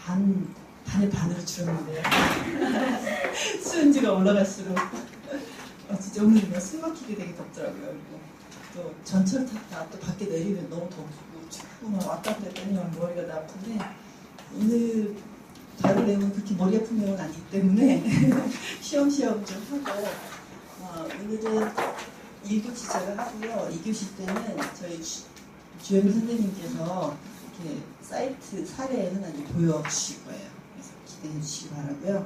반의 반으로 줄었는데요. 수은지가 올라갈수록 진짜 오늘 뭐 숨 막히게 되게 덥더라고요. 그리고 또 전철 탔다 또 밖에 내리면 너무 덥고 춥고 막 왔다 갔다 했더니 머리가 다 아픈데 오늘 다룰 내용은 그렇게 머리 아픈 내용은 아니기 때문에 쉬엄쉬엄 좀 하고 오늘은 1교시 제가 하고요. 2교시 때는 저희 주현미 선생님께서 이렇게 사이트 사례 하나 보여주실 거예요. 그래서 기대해 주시기 바라고요.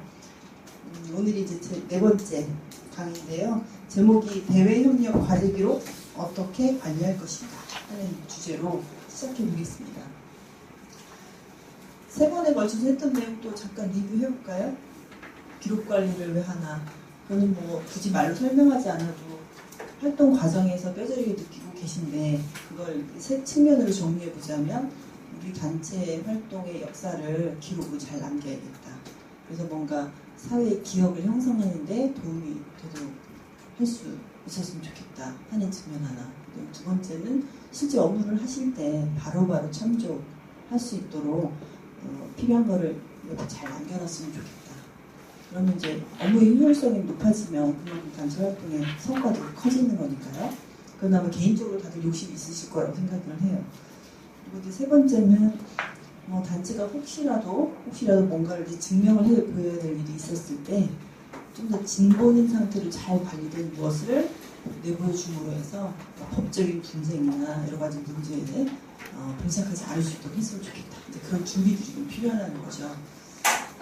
오늘이 이제 제 4번째 강의인데요. 제목이 대외협력 과제 기록 어떻게 관리할 것인가 하는 주제로 시작해 보겠습니다. 3번에 걸쳐서 했던 내용도 잠깐 리뷰해 볼까요? 기록 관리를 왜 하나? 저는 뭐 굳이 말로 설명하지 않아도 활동 과정에서 뼈저리게 느끼고 계신데 그걸 세 측면으로 정리해 보자면 우리 단체의 활동의 역사를 기록을 잘 남겨야겠다. 그래서 뭔가 사회의 기억을 형성하는데 도움이 되도록 할 수 있었으면 좋겠다 하는 측면 하나. 그리고 두 번째는 실제 업무를 하실 때 바로바로 참조할 수 있도록 필요한 거를 이렇게 잘 남겨놨으면 좋겠다. 그러면 이제 업무의 효율성이 높아지면 그만큼 단체 활동의 성과도 커지는 거니까요. 그러면 개인적으로 다들 욕심이 있으실 거라고 생각을 해요. 그리고 이제 3번째는 단체가 혹시라도 뭔가를 이제 증명을 해 보여야 될 일이 있었을 때 좀 더 진본인 상태로 잘 관리된 무엇을 내보여 줌으로 해서 법적인 분쟁이나 여러 가지 문제에 봉착하지 않을 수 있도록 했으면 좋겠다. 이제 그런 준비들이 좀 필요하다는 거죠.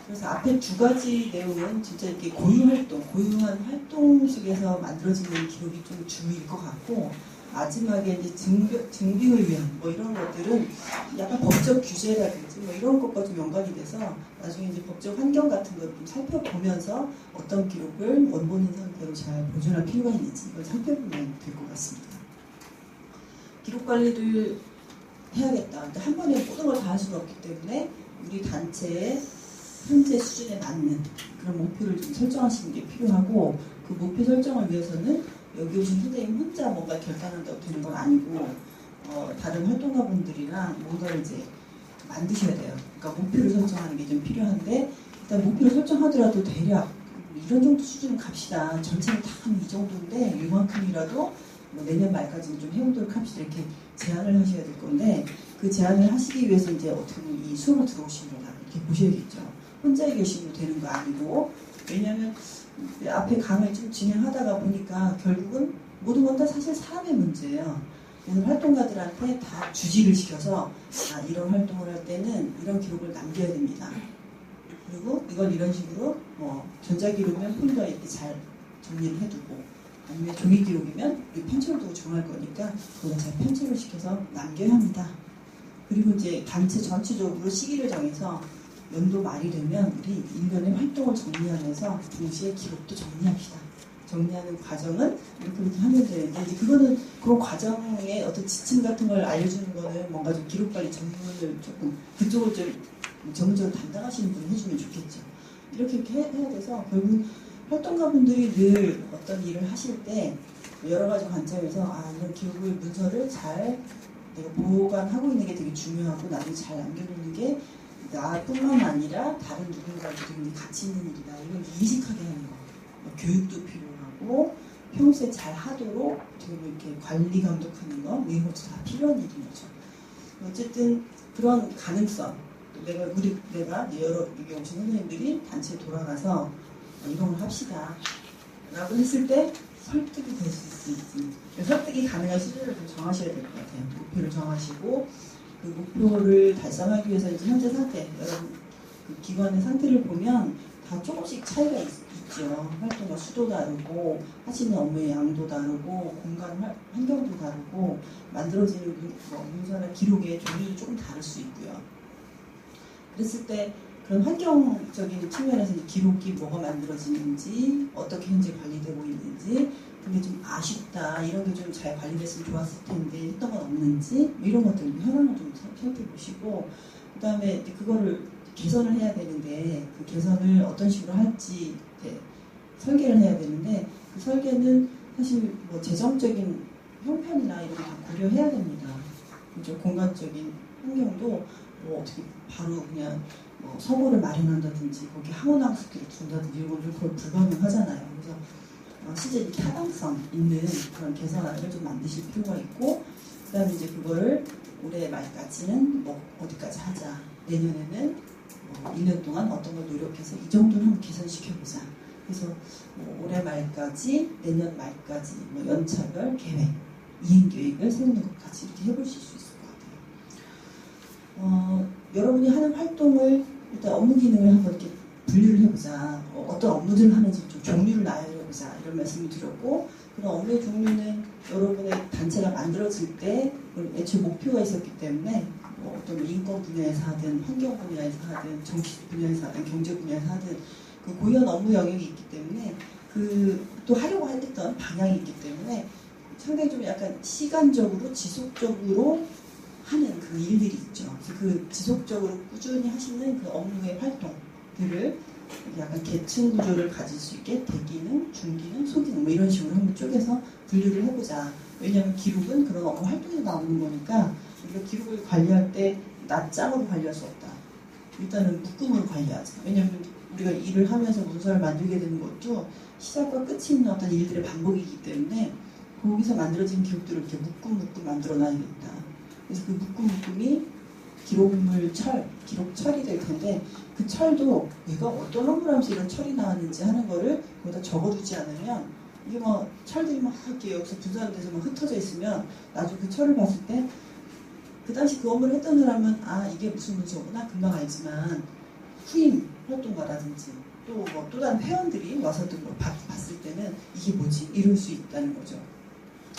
그래서 앞에 두 가지 내용은 진짜 이렇게 고유한 활동 속에서 만들어지는 기록이 좀 주일 것 같고, 마지막에 이제 증빙을 위한 이런 것들은 약간 법적 규제라든지 이런 것과 좀 연관이 돼서 나중에 이제 법적 환경 같은 걸 좀 살펴보면서 어떤 기록을 원본인 상태로 잘 보존할 필요가 있는지 이걸 살펴보면 될 것 같습니다. 기록 관리를 해야겠다. 근데 한 번에 모든 걸 다 할 수는 없기 때문에 우리 단체의 현재 수준에 맞는 그런 목표를 좀 설정하시는 게 필요하고, 그 목표 설정을 위해서는 여기 오신 선생님 혼자 뭔가 결단한다고 되는 건 아니고 다른 활동가분들이랑 뭔가를 이제 만드셔야 돼요. 그러니까 목표를 설정하는 게 좀 필요한데, 일단 목표를 설정하더라도 대략 이런 정도 수준은 갑시다. 전체는 다 이 정도인데 이만큼이라도 내년 말까지는 좀 해보도록 합시다. 이렇게 제안을 하셔야 될 건데, 그 제안을 하시기 위해서 이제 어떻게 보면 이 수업을 들어오신 거다 이렇게 보셔야겠죠. 혼자 계시면 되는 거 아니고, 왜냐하면 앞에 강을 좀 진행하다가 보니까 결국은 모든 건 다 사실 사람의 문제예요. 그래서 활동가들한테 다 주지를 시켜서 이런 활동을 할 때는 이런 기록을 남겨야 됩니다. 그리고 이건 이런 식으로 전자기록이면 폴더 이렇게 잘 정리를 해두고, 아니면 종이기록이면 편철도 중요할 거니까 그걸 잘 편철을 시켜서 남겨야 합니다. 그리고 이제 단체 전체적으로 시기를 정해서 연도 말이 되면 우리 1년의 활동을 정리하면서 동시에 기록도 정리합시다. 정리하는 과정은 이렇게 하면 되는데, 이제 그거는 그런 과정의 어떤 지침 같은 걸 알려주는 거는 뭔가 좀 기록관리 전문을 조금 그쪽을 좀 전문적으로 담당하시는 분이 해주면 좋겠죠. 이렇게 해야 돼서 결국 활동가분들이 늘 어떤 일을 하실 때 여러 가지 관점에서 이런 기록을 문서를 잘 내가 보관하고 있는 게 되게 중요하고 나중에 잘 남겨놓는 게 나뿐만 아니라 다른 누군가에게도 굉장히 가치 있는 일이다. 이걸 인식하게 하는 거. 교육도 필요하고 평소에 잘 하도록 이렇게 관리 감독하는 거, 이런 것도 다 필요한 일인 거죠. 어쨌든 그런 가능성, 내가 여러 여기 오신 선생님들이 단체에 돌아가서 이런 걸 합시다 라고 했을 때 설득이 될 수 있을지, 설득이 가능한 수준을 좀 정하셔야 될 것 같아요. 목표를 정하시고, 그 목표를 달성하기 위해서 이제 현재 상태, 여러분 그 기관의 상태를 보면 다 조금씩 차이가 있죠. 활동의 수도 다르고, 하시는 업무의 양도 다르고, 공간 환경도 다르고, 만들어지는 문서나 기록의 종류도 조금 다를 수 있고요. 그랬을 때 그런 환경적인 측면에서 기록이 뭐가 만들어지는지, 어떻게 현재 관리되고 있는지, 근데 좀 아쉽다, 이런 게 좀 잘 관리됐으면 좋았을 텐데 했던 건 없는지, 이런 것들 현황을 좀 살펴보시고, 그 다음에 그거를 개선을 해야 되는데 그 개선을 어떤 식으로 할지 설계를 해야 되는데, 그 설계는 사실 재정적인 형편이나 이런 거 다 고려해야 됩니다. 그렇죠? 공간적인 환경도 어떻게 바로 그냥 뭐 서고를 마련한다든지 거기 항원항숙기를 둔다든지 이런 것들 거의 불가능하잖아요. 그래서 실제 이 타당성 있는 그런 개선안을 좀 만드실 필요가 있고, 그 다음에 이제 그거를 올해 말까지는 뭐 어디까지 하자, 내년에는 1년 동안 어떤 걸 노력해서 이 정도는 한번 개선시켜보자. 그래서 뭐 올해 말까지, 내년 말까지 뭐 연차별 계획, 이행 계획을 세우는 것까지 이렇게 해보실 수 있을 것 같아요. 여러분이 하는 활동을 일단 업무 기능을 한번 이렇게 분류를 해보자. 어떤 업무들을 하는지 좀 종류를 나열해보자. 이런 말씀을 드렸고, 그런 업무의 종류는 여러분의 단체가 만들어질 때 애초에 목표가 있었기 때문에 뭐 어떤 인권 분야에서 하든 환경 분야에서 하든 정치 분야에서 하든 경제 분야에서 하든 그 고유한 업무 영역이 있기 때문에 그 또 하려고 했던 방향이 있기 때문에 상당히 좀 약간 시간적으로 지속적으로 하는 그 일들이 있죠. 그래서 그 지속적으로 꾸준히 하시는 그 업무의 활동들을 약간 계층 구조를 가질 수 있게 대기능, 중기능, 소기능 뭐 이런 식으로 한번 쪼개서 분류를 해보자. 왜냐하면 기록은 그런 업무 활동에서 나오는 거니까 우리가 기록을 관리할 때 낮장으로 관리할 수 없다. 일단은 묶음으로 관리하자. 왜냐하면 우리가 일을 하면서 문서를 만들게 되는 것도 시작과 끝이 있는 어떤 일들의 반복이기 때문에 거기서 만들어진 기록들을 이렇게 묶음 만들어 놔야겠다. 그래서 그 묶음이 기록물 철, 기록 철이 될 텐데 그 철도 내가 어떤 업무를 하면서 이런 철이 나왔는지 하는 거를 거기다 적어두지 않으면 이게 뭐 철들이 막 이렇게 여기서 분산돼서 막 흩어져 있으면 나중에 그 철을 봤을 때 그 당시 그 업무를 했던 사람은 아 이게 무슨 문서구나 금방 알지만 후임 활동가라든지 또 뭐 또 다른 회원들이 와서 또 뭐 봤을 때는 이게 뭐지 이럴 수 있다는 거죠.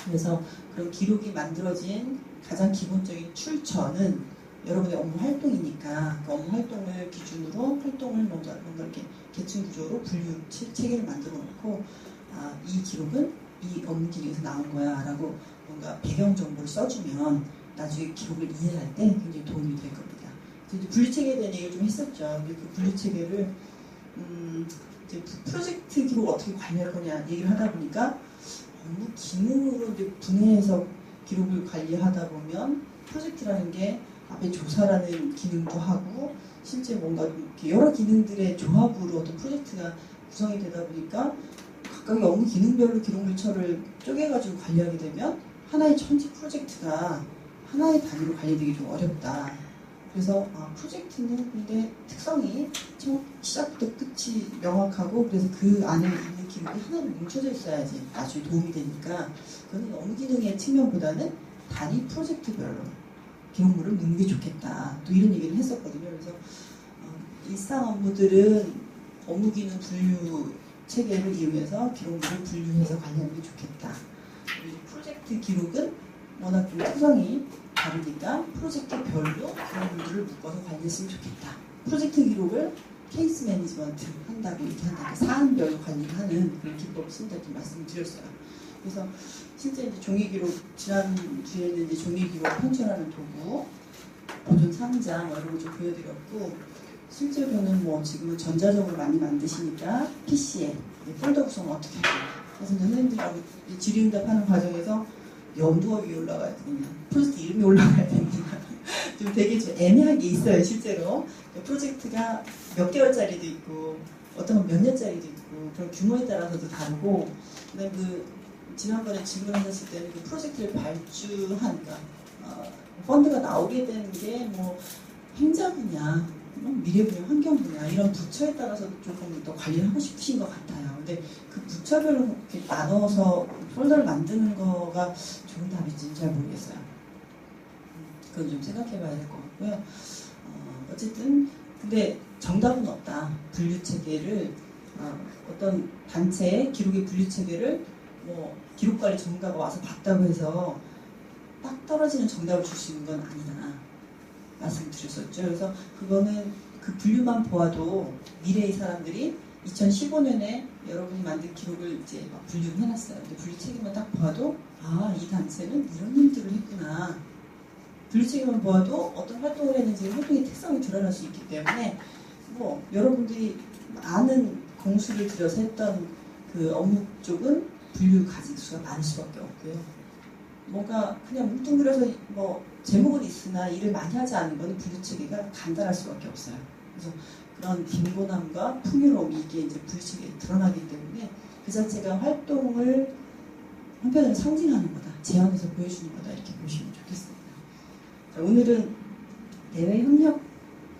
그래서 그런 기록이 만들어진 가장 기본적인 출처는 여러분의 업무 활동이니까 그 업무 활동을 기준으로 활동을 뭔가 이렇게 계층 구조로 분류 체계를 만들어 놓고 이 기록은 이 업무 기록에서 나온 거야 라고 뭔가 배경 정보를 써주면 나중에 기록을 이해할 때 굉장히 도움이 될 겁니다. 이제 분류 체계에 대한 얘기를 좀 했었죠. 근데 그 분류 체계를 이제 프로젝트 기록 어떻게 관리할 거냐 얘기를 하다 보니까 업무 기능으로 이제 분해해서 기록을 관리하다 보면 프로젝트라는 게 앞에 조사라는 기능도 하고 실제 뭔가 이렇게 여러 기능들의 조합으로 어떤 프로젝트가 구성이 되다 보니까 각각의 업무 기능별로 기록물처를 쪼개가지고 관리하게 되면 하나의 천지 프로젝트가 하나의 단위로 관리되기 좀 어렵다. 그래서 프로젝트는 근데 특성이 시작부터 끝이 명확하고 그래서 그 안에 있는 기록이 하나로 뭉쳐져 있어야지 나중에 도움이 되니까 그건 업무 기능의 측면보다는 단위 프로젝트별로 기록물을 묻는 게 좋겠다. 또 이런 얘기를 했었거든요. 그래서 일상 업무들은 업무 기능 분류 체계를 이용해서 기록물을 분류해서 관리하는 게 좋겠다. 그리고 프로젝트 기록은 워낙 좀 특성이 다르니까 프로젝트별로 기록물들을 묶어서 관리했으면 좋겠다. 프로젝트 기록을 케이스 매니지먼트 한다고 이렇게 한다고 사안별로 관리를 하는 그런 기법을 쓴다 이렇게 말씀을 드렸어요. 그래서 실제 이제 종이 기록 지난주에는 이제 종이 기록 편찬하는 도구, 보존 상자 이런 거 좀 보여드렸고 실제로는 뭐 지금은 전자적으로 많이 만드시니까 PC에 폴더 구성을 어떻게 하고 그래서 선생님들하고 질의응답하는 과정에서 연두어 위에 올라가야 되느냐, 프로젝트 이름이 올라가야 되느냐 좀 되게 좀 애매하게 있어요. 실제로 프로젝트가 몇 개월짜리도 있고 어떤 건 몇 년짜리도 있고 그런 규모에 따라서도 다르고 그다음에 그 지난번에 질문하셨을 때는 그 프로젝트를 발주한 그러니까 펀드가 나오게 되는 게 뭐 행자 분야, 미래 분야, 환경 분야 이런 부처에 따라서 조금 더 관리를 하고 싶으신 것 같아요. 근데 그 부처별로 이렇게 나눠서 폴더를 만드는 거가 좋은 답인지는 잘 모르겠어요. 그건 좀 생각해봐야 될 것 같고요. 어쨌든 근데 정답은 없다. 분류 체계를 어떤 단체의 기록의 분류 체계를 뭐 기록관리 전문가가 와서 봤다고 해서 딱 떨어지는 정답을 줄 수 있는 건 아니다. 말씀드렸었죠. 그래서 그거는 그 분류만 보아도 미래의 사람들이 2015년에 여러분이 만든 기록을 이제 막 분류를 해놨어요. 근데 분류 체계만 딱 보아도 이 단체는 이런 일들을 했구나. 분류 체계만 보아도 어떤 활동을 했는지 활동의 특성이 드러날 수 있기 때문에 뭐 여러분들이 많은 공수를 들여서 했던 그 업무 쪽은 분류 가짓수가 많을 수밖에 없고요. 뭔가 그냥 뭉뚱그려서 뭐 제목은 있으나 일을 많이 하지 않는 것은 분류 체계가 간단할 수밖에 없어요. 그래서 그런 빈곤함과 풍요로움 이게 이제 불식에 드러나기 때문에 그 자체가 활동을 한편으로 상징하는 거다. 재현해서 보여주는 거다. 이렇게 보시면 좋겠습니다. 자, 오늘은 대외협력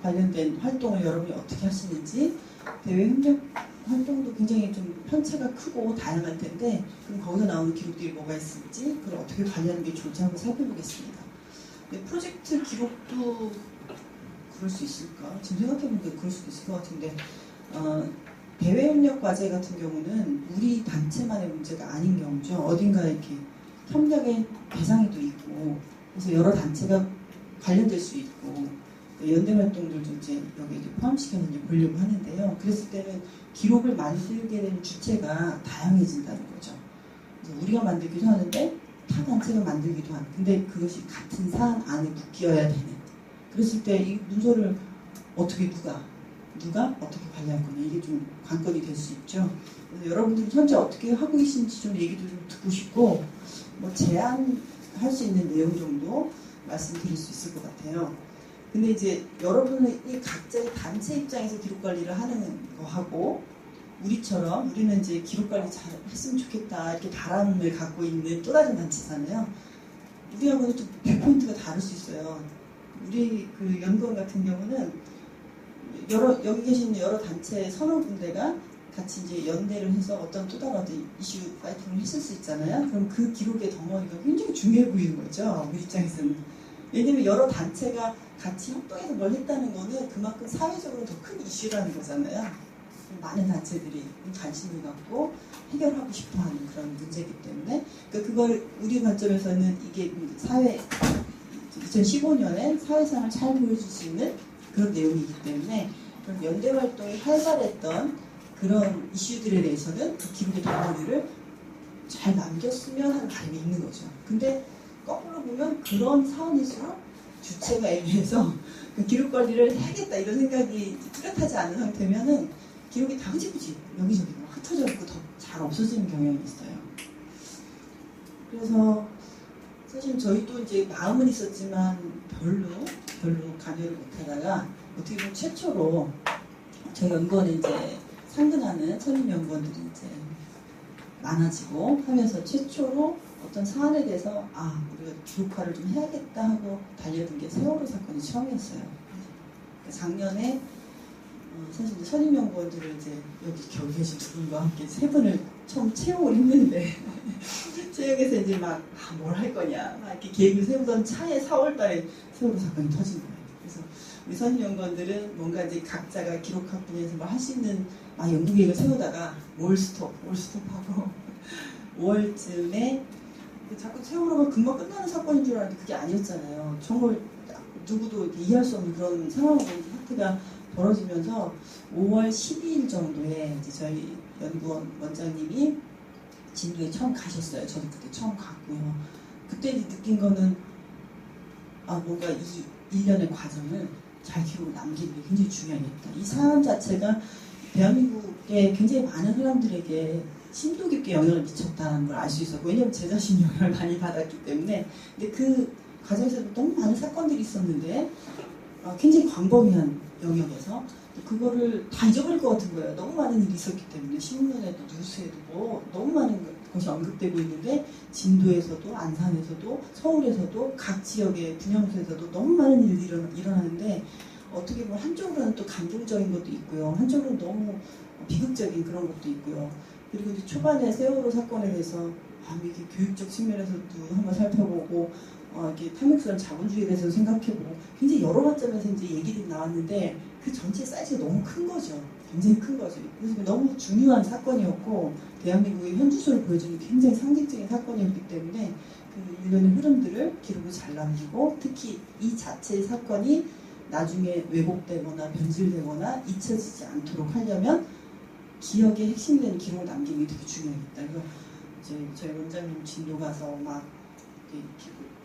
관련된 활동을 여러분이 어떻게 하시는지, 대외협력 활동도 굉장히 좀 편차가 크고 다양할 텐데 그럼 거기서 나오는 기록들이 뭐가 있을지 그걸 어떻게 관리하는 게 좋을지 한번 살펴보겠습니다. 프로젝트 기록도 그럴 수 있을까? 지금 생각해보니까 그럴 수도 있을 것 같은데 대외협력 과제 같은 경우는 우리 단체만의 문제가 아닌 경우죠. 어딘가 이렇게 협력의 대상이 또 있고 그래서 여러 단체가 관련될 수 있고 연대 활동들도 이제 여기에 포함시켜서 이제 보려고 하는데요. 그랬을 때는 기록을 만들게 되는 주체가 다양해진다는 거죠. 그래서 우리가 만들기도 하는데 타 단체가 만들기도 하는. 근데 그것이 같은 사안 안에 묶여야 되는. 그랬을 때 이 문서를 어떻게 누가 어떻게 관리할 거냐 이게 좀 관건이 될 수 있죠. 그래서 여러분들이 현재 어떻게 하고 계신지 좀 얘기도 좀 듣고 싶고 뭐 제안할 수 있는 내용 정도 말씀드릴 수 있을 것 같아요. 근데 이제 여러분은 이 각자의 단체 입장에서 기록 관리를 하는 거하고 우리처럼 우리는 이제 기록 관리 잘 했으면 좋겠다 이렇게 바람을 갖고 있는 또 다른 단체잖아요. 우리하고는 좀 뷰포인트가 다를 수 있어요. 우리 그 연구원 같은 경우는 여기 계신 여러 단체 서너 군데가 같이 이제 연대를 해서 어떤 또 다른 이슈 파이팅을 했을 수 있잖아요. 그럼 그 기록의 덩어리가 굉장히 중요해 보이는 거죠. 우리 입장에서는. 왜냐면 여러 단체가 같이 협동해서 뭘 했다는 거는 그만큼 사회적으로 더 큰 이슈라는 거잖아요. 많은 단체들이 관심을 갖고 해결하고 싶어하는 그런 문제이기 때문에 그걸 우리 관점에서는 이게 사회 2015년에 사회상을 잘 보여줄 수 있는 그런 내용이기 때문에 그런 연대 활동이 활발했던 그런 이슈들에 대해서는 그 기록의 덩어리를 잘 남겼으면 하는 바람이 있는 거죠. 근데 거꾸로 보면 그런 사안일수록 주체가 애매해서 그 기록 관리를 해야겠다 이런 생각이 뚜렷하지 않은 상태면은 기록이 다 흐지부지 여기저기 흩어져 있고 더 잘 없어지는 경향이 있어요. 그래서 사실 저희도 이제 마음은 있었지만 별로 관여를 못하다가 어떻게 보면 최초로 저희 연구원에 이제 상근하는 선임 연구원들이 이제 많아지고 하면서 최초로 어떤 사안에 대해서 우리가 기록화를 좀 해야겠다 하고 달려든 게 세월호 사건이 처음이었어요. 작년에 사실 이제 선임 연구원들을 이제 여기 계신 두 분과 함께 세 분을 처음 채용을 했는데 채용해서 이제 막 뭘 할 거냐 막 이렇게 계획을 세우던 차에 4월달에 세월호 사건이 터진 거예요. 그래서 우리 선임 연구원들은 뭔가 이제 각자가 기록학 분야에서 뭐 할 수 있는 연구 계획을 세우다가 올 스톱하고 5월쯤에 자꾸 세월호가 금방 끝나는 사건인 줄 알았는데 그게 아니었잖아요. 정말 누구도 이해할 수 없는 그런 상황으로 사태가 벌어지면서 5월 12일 정도에 이제 저희 연구원 원장님이 진도에 처음 가셨어요. 저도 그때 처음 갔고요. 그때 느낀 거는 뭔가 이 1년의 과정을 잘 기록을 남기는 게 굉장히 중요하겠다. 이 사안 자체가 대한민국의 굉장히 많은 사람들에게 심도 깊게 영향을 미쳤다는 걸 알 수 있었고 왜냐하면 제 자신이 영향을 많이 받았기 때문에 근데 그 과정에서 너무 많은 사건들이 있었는데 굉장히 광범위한 영역에서 그거를 다 잊어버릴 것 같은 거예요. 너무 많은 일이 있었기 때문에 신문에도 뉴스에도 너무 많은 것이 언급되고 있는데 진도에서도 안산에서도 서울에서도 각 지역의 분향소에서도 너무 많은 일이 일어나는데 어떻게 보면 한쪽으로는 또 감동적인 것도 있고요. 한쪽으로는 너무 비극적인 그런 것도 있고요. 그리고 이제 초반에 세월호 사건에 대해서 이게 교육적 측면에서도 한번 살펴보고 이렇게 탐욕스러운 자본주의에 대해서 생각해보고 굉장히 여러 관점에서 이제 얘기들이 나왔는데 그 전체 사이즈가 너무 큰 거죠. 굉장히 큰 거죠. 그래서 너무 중요한 사건이었고 대한민국의 현주소를 보여주는 굉장히 상징적인 사건이었기 때문에 그 일련의 흐름들을 기록을 잘 남기고 특히 이 자체의 사건이 나중에 왜곡되거나 변질되거나 잊혀지지 않도록 하려면 기억의 핵심되는 기록을 남기는 게 되게 중요하겠다. 그래서 저희 원장님 진도 가서 막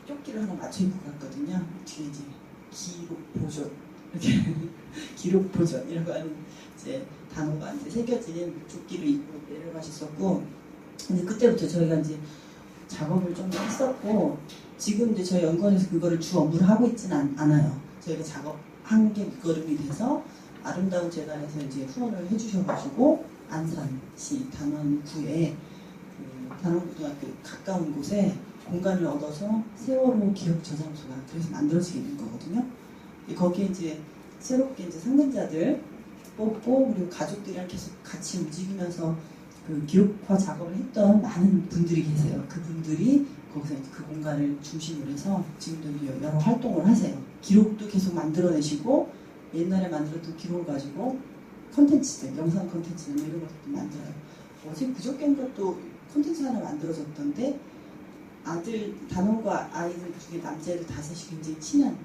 조끼를 하나 맞춰 입고 갔거든요. 뒤에 이제 기록 보존 이렇게 기록 보존이라고 하는 이제 단어가 이제 새겨진 조끼를 입고 내려가셨었고, 근데 그때부터 저희가 이제 작업을 좀 했었고, 지금 이제 저희 연구원에서 그거를 주 업무를 하고 있지는 않아요. 저희가 작업한 게 밑거름이 돼서 아름다운 재단에서 이제 후원을 해주셔가지고 안산시 단원구에 단원고등학교 가까운 곳에 공간을 얻어서 세월호 기억 저장소가 그래서 만들어지게 된 거거든요. 거기에 이제 새롭게 이제 상담자들 뽑고 그리고 가족들이랑 계속 같이 움직이면서 그 기록화 작업을 했던 많은 분들이 계세요. 그분들이 거기서 이제 그 공간을 중심으로 해서 지금도 여러 활동을 하세요. 기록도 계속 만들어내시고 옛날에 만들었던 기록을 가지고 컨텐츠들, 영상 컨텐츠들 이런 것도 만들어요. 어제 그저께인가 또 컨텐츠 하나 만들어졌던데 아들, 단원과 아이들 중에 남자애들 5이 굉장히 친한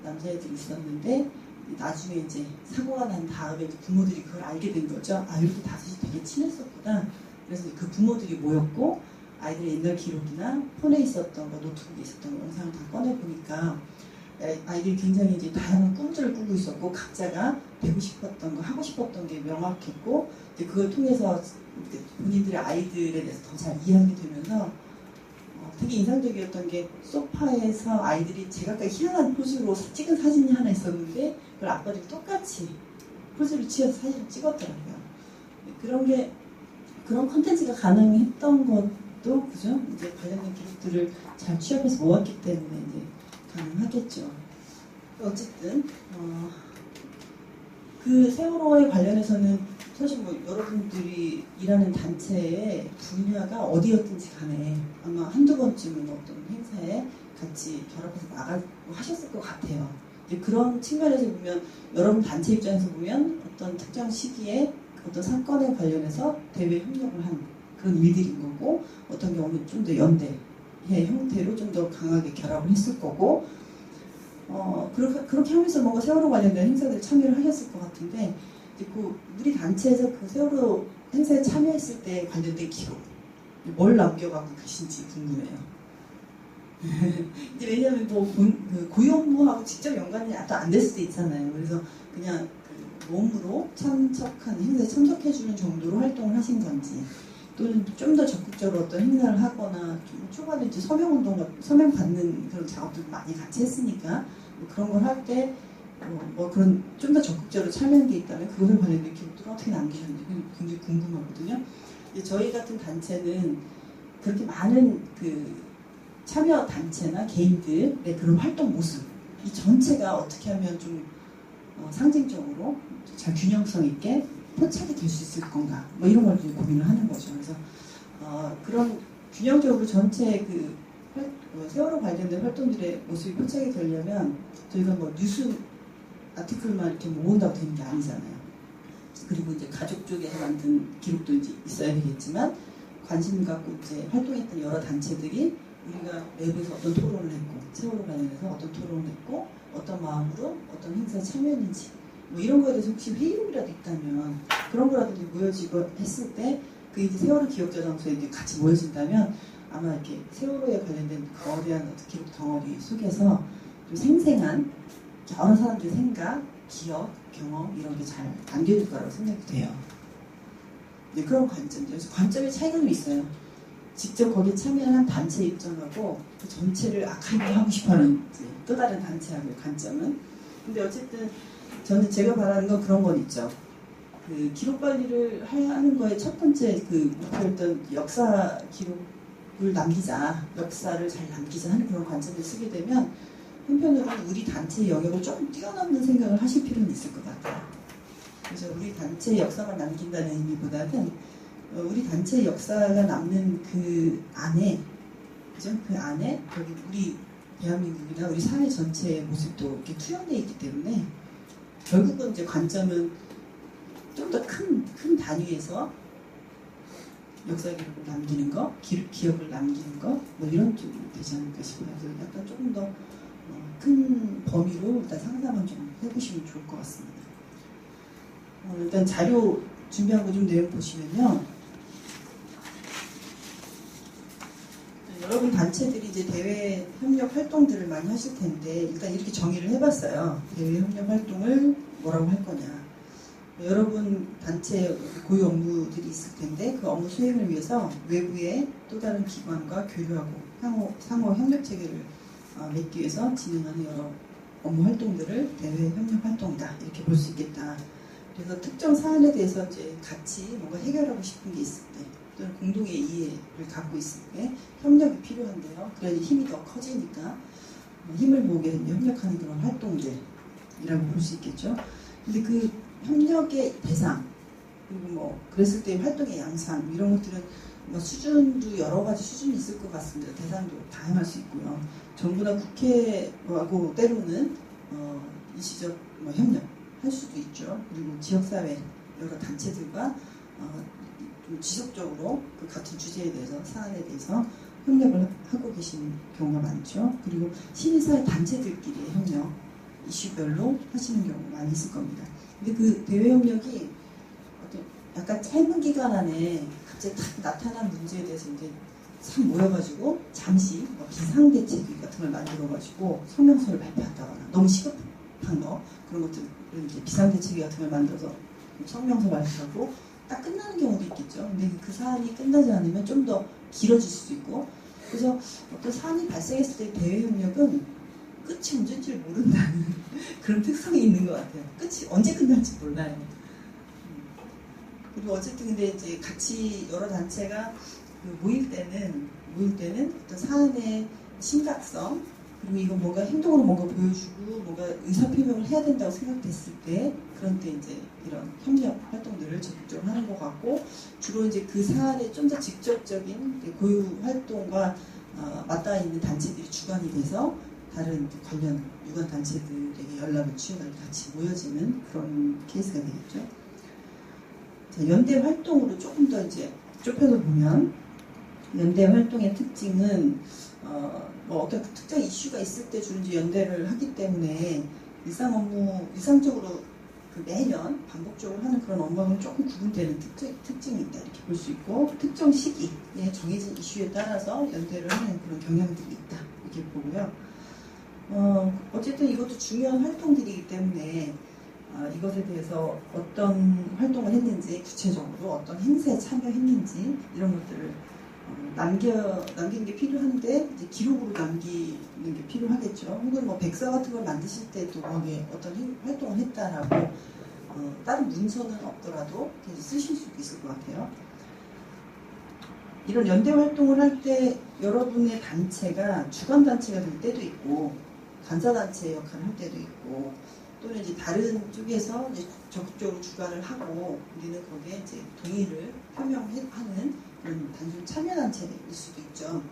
남자애들이 있었는데 나중에 이제 사고가 난 다음에 부모들이 그걸 알게 된 거죠. 아, 이렇게 5이 되게 친했었구나. 그래서 그 부모들이 모였고 아이들의 옛날 기록이나 폰에 있었던 거, 노트북에 있었던 거 영상을 다 꺼내보니까 아이들이 굉장히 이제 다양한 꿈들을 꾸고 있었고 각자가 되고 싶었던 거, 하고 싶었던 게 명확했고 이제 그걸 통해서 본인들의 아이들에 대해서 더 잘 이해하게 되면서 되게 인상적이었던 게 소파에서 아이들이 제각각 희한한 포즈로 찍은 사진이 하나 있었는데 그걸 아빠들이 똑같이 포즈를 취해서 사진을 찍었더라고요. 그런 컨텐츠가 가능했던 것도 그죠? 이제 관련된 기록들을 잘 취합해서 모았기 때문에 이제 가능하겠죠. 어쨌든 그 세월호에 관련해서는 사실 뭐 여러분들이 일하는 단체의 분야가 어디였든지 간에 아마 한두 번쯤은 어떤 행사에 같이 결합해서 나가고 하셨을 것 같아요. 이제 그런 측면에서 보면 여러분 단체 입장에서 보면 어떤 특정 시기에 어떤 사건에 관련해서 대외 협력을 한 그런 일들인 거고 어떤 경우는 좀 더 연대의 형태로 좀 더 강하게 결합을 했을 거고 그렇게 하면서 뭔가 세월호 관련된 행사들에 참여를 하셨을 것 같은데 우리 단체에서 그 세월호 행사에 참여했을 때 관련된 기록 뭘 남겨가고 계신지 궁금해요. 이제 왜냐하면 그 고용부하고 직접 연관이 또 안 될 수도 있잖아요. 그래서 그냥 그 몸으로 행사에 참석해주는 정도로 활동을 하신 건지 또는 좀 더 적극적으로 어떤 행사를 하거나 좀 초반에 이제 서명 받는 그런 작업들 많이 같이 했으니까 그런 걸 할 때 그런 좀 더 적극적으로 참여한 게 있다면 그것에 관련된 기록들을 어떻게 남기셨는지 굉장히 궁금하거든요. 저희 같은 단체는 그렇게 많은 그 참여 단체나 개인들의 그런 활동 모습 이 전체가 어떻게 하면 좀 상징적으로 잘 균형성 있게 포착이 될 수 있을 건가 뭐 이런 걸 고민을 하는 거죠. 그래서 그런 균형적으로 전체 그 세월호 관련된 활동들의 모습이 포착이 되려면 저희가 뭐 뉴스 아티클만 이렇게 모은다고 되는 게 아니잖아요. 그리고 이제 가족 쪽에서 만든 기록도 이제 있어야 되겠지만 관심 갖고 이제 활동했던 여러 단체들이 우리가 내부에서 어떤 토론을 했고 세월호 관련해서 어떤 토론을 했고 어떤 마음으로 어떤 행사에 참여했는지 뭐 이런 거에 대해서 혹시 회의록이라도 있다면 그런 거라도 모여지고 했을 때 그 이제 세월호 기억저장소에 이제 같이 모여진다면 아마 이렇게 세월호에 관련된 거대한 어떤 기록 덩어리 속에서 좀 생생한 여러 사람들의 생각, 기억, 경험 이런 게 잘 남겨질 거라고 생각이 돼요. 네, 그런 관점들. 그래서 관점의 차이가 좀 있어요. 직접 거기에 참여한 단체 입장하고 그 전체를 아카이브하고 싶어하는 또 다른 단체하고의 관점은. 근데 어쨌든 저는 제가 바라는 건 그런 건 있죠. 그 기록 관리를 하는 거에 첫 번째 그 목표였던 역사 기록을 남기자, 역사를 잘 남기자 하는 그런 관점을 쓰게 되면 한편으로는 우리 단체의 영역을 조금 뛰어넘는 생각을 하실 필요는 있을 것 같아요. 그래서 우리 단체의 역사만 남긴다는 의미보다는 우리 단체의 역사가 남는 그 안에, 그죠? 그 안에 우리 대한민국이나 우리 사회 전체의 모습도 이렇게 투영되어 있기 때문에 결국은 이제 관점은 좀 더 큰 단위에서 역사 기록을 남기는 거, 기억을 남기는 거, 뭐 이런 쪽이 되지 않을까 싶어요. 그래서 약간 조금 더 큰 범위로 일단 상상을 좀 해보시면 좋을 것 같습니다. 일단 자료 준비한 거 좀 내용 보시면요. 여러분 단체들이 이제 대외 협력 활동들을 많이 하실 텐데 일단 이렇게 정의를 해봤어요. 대외 협력 활동을 뭐라고 할 거냐. 여러분 단체 고유 업무들이 있을 텐데 그 업무 수행을 위해서 외부의 또 다른 기관과 교류하고 상호 협력 체계를 맺기 위해서 진행하는 여러 업무 활동들을 대외 협력 활동이다 이렇게 볼 수 있겠다. 그래서 특정 사안에 대해서 이제 같이 뭔가 해결하고 싶은 게 있을 때 또는 공동의 이해를 갖고 있을 때 협력이 필요한데요. 그래야 힘이 더 커지니까 힘을 모으게 협력하는 그런 활동들이라고 볼 수 있겠죠. 근데 그 협력의 대상 그리고 뭐 그랬을 때 활동의 양상 이런 것들은 뭐 수준도 여러 가지 수준이 있을 것 같습니다. 대상도 다양할 수 있고요. 정부나 국회하고 때로는 일시적 협력할 수도 있죠. 그리고 지역사회 여러 단체들과 좀 지속적으로 그 같은 주제에 대해서 사안에 대해서 협력을 하고 계신 경우가 많죠. 그리고 시민사회 단체들끼리의 협력 이슈별로 하시는 경우가 많이 있을 겁니다. 근데 그 대외 협력이 약간 짧은 기간 안에 갑자기 탁 나타난 문제에 대해서 이제 싹 모여가지고 잠시 비상대책위 같은 걸 만들어가지고 성명서를 발표한다거나 너무 시급한 거 그런 것들 이제 비상대책위 같은 걸 만들어서 성명서 발표하고 딱 끝나는 경우도 있겠죠. 근데 그 사안이 끝나지 않으면 좀 더 길어질 수도 있고 그래서 어떤 사안이 발생했을 때 대외협력은 끝이 언제인지 모른다는 그런 특성이 있는 것 같아요. 끝이 언제 끝날지 몰라요. 그리고 어쨌든 근데 이제 같이 여러 단체가 모일 때는 어떤 사안의 심각성 그리고 이거 뭔가 행동으로 뭔가 보여주고 뭔가 의사표명을 해야 된다고 생각됐을 때 그런 때 이제 이런 협력 활동들을 적극적으로 하는 것 같고 주로 이제 그 사안에 좀 더 직접적인 고유 활동과 맞닿아 있는 단체들이 주관이 돼서 다른 관련 유관 단체들에게 연락을 취해가지고 같이 모여지는 그런 케이스가 되겠죠. 자, 연대 활동으로 조금 더 이제 좁혀서 보면 연대 활동의 특징은 뭐 어떤 특정 이슈가 있을 때 주로 이제 연대를 하기 때문에 일상적으로 그 매년 반복적으로 하는 그런 업무하고는 조금 구분되는 특징이 있다 이렇게 볼 수 있고 특정 시기에 정해진 이슈에 따라서 연대를 하는 그런 경향들이 있다 이렇게 보고요. 어쨌든 이것도 중요한 활동들이기 때문에 이것에 대해서 어떤 활동을 했는지 구체적으로 어떤 행사에 참여했는지 이런 것들을 남기는 게 필요한데 이제 기록으로 남기는 게 필요하겠죠. 혹은 뭐 백서 같은 걸 만드실 때도 거기에 어떤 활동을 했다라고 다른 문서는 없더라도 쓰실 수도 있을 것 같아요. 이런 연대 활동을 할 때 여러분의 단체가 주관 단체가 될 때도 있고 간사 단체 역할을 할 때도 있고 또는 이제 다른 쪽에서 이제 적극적으로 주관을 하고 우리는 거기에 이제 동의를 표명하는 그런 단순 참여단체일 수도 있죠.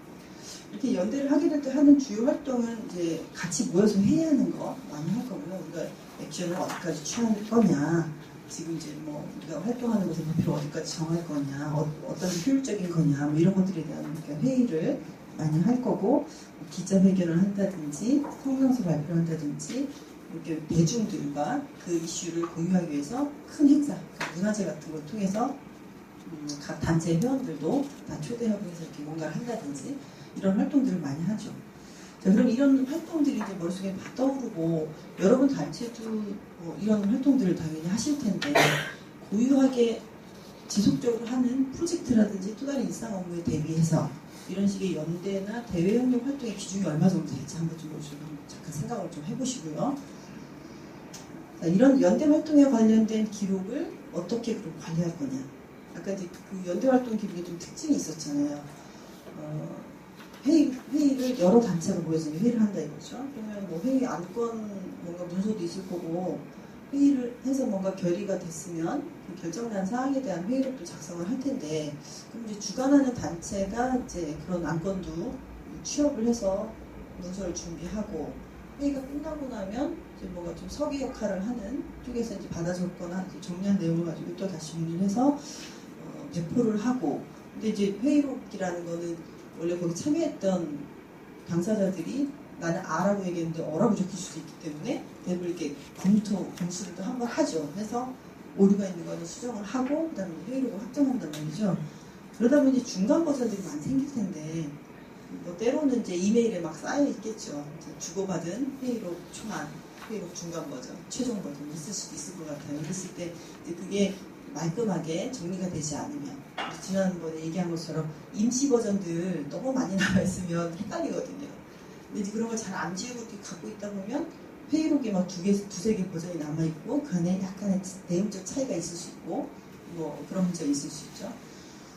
이렇게 연대를 하게 될 때 하는 주요 활동은 이제 같이 모여서 회의하는 거 많이 할 거고요. 우리가 액션을 어디까지 취할 거냐, 지금 이제 뭐 우리가 활동하는 것을 목표를 어디까지 정할 거냐, 어떤 효율적인 거냐, 뭐 이런 것들에 대한 회의를 많이 할 거고 기자회견을 한다든지 성명서 발표를 한다든지 이렇게 대중들과 그 이슈를 공유하기 위해서 큰 행사, 문화제 같은 걸 통해서 각 단체 회원들도 다 초대하고 해서 이렇게 뭔가를 한다든지 이런 활동들을 많이 하죠. 자, 그럼 이런 활동들이 이제 머릿속에 막 떠오르고 여러분 단체도 뭐 이런 활동들을 당연히 하실 텐데 고유하게 지속적으로 하는 프로젝트라든지 또 다른 일상 업무에 대비해서 이런 식의 연대나 대외 협력 활동의 비중이 얼마 정도 될지 한번 좀 잠깐 생각을 좀 해보시고요. 자, 이런 연대 활동에 관련된 기록을 어떻게 그럼 관리할 거냐. 아까 이제 그 연대 활동 기록에 좀 특징이 있었잖아요. 회의를 여러 단체가 모여서 회의를 한다 이거죠. 그러면 뭐 회의 안건 뭔가 문서도 있을 거고 회의를 해서 뭔가 결의가 됐으면 그 결정난 사항에 대한 회의록도 작성을 할 텐데 그럼 이제 주관하는 단체가 이제 그런 안건도 취업을 해서 문서를 준비하고 회의가 끝나고 나면 이제 뭔가 좀 서기 역할을 하는 쪽에서 이제 받아 적거나 이제 정리한 내용을 가지고 또 다시 정리를 해서 배포를 하고 근데 이제 회의록이라는 거는 원래 거기 참여했던 당사자들이 나는 A라고 얘기했는데 O라고 적힐 수도 있기 때문에 대부분 이렇게 검수를 또 한번 하죠. 해서 오류가 있는 거는 수정을 하고 그 다음에 회의록을 확정한단 말이죠. 그러다 보니 이제 중간 버전들이 많이 생길 텐데 뭐 때로는 이제 이메일에 막 쌓여 있겠죠. 주고받은 회의록 초안, 회의록 중간 버전, 최종 버전 있을 수도 있을 것 같아요. 그랬을 때 이제 그게 말끔하게 정리가 되지 않으면 지난번에 얘기한 것처럼 임시 버전들 너무 많이 나와 있으면 헷갈리거든요. 근데 이제 그런 걸 잘 안 지우고 이렇게 갖고 있다 보면 회의록이 막 두세 개 버전이 남아있고 그 안에 약간의 내용적 차이가 있을 수 있고 뭐 그런 문제가 있을 수 있죠.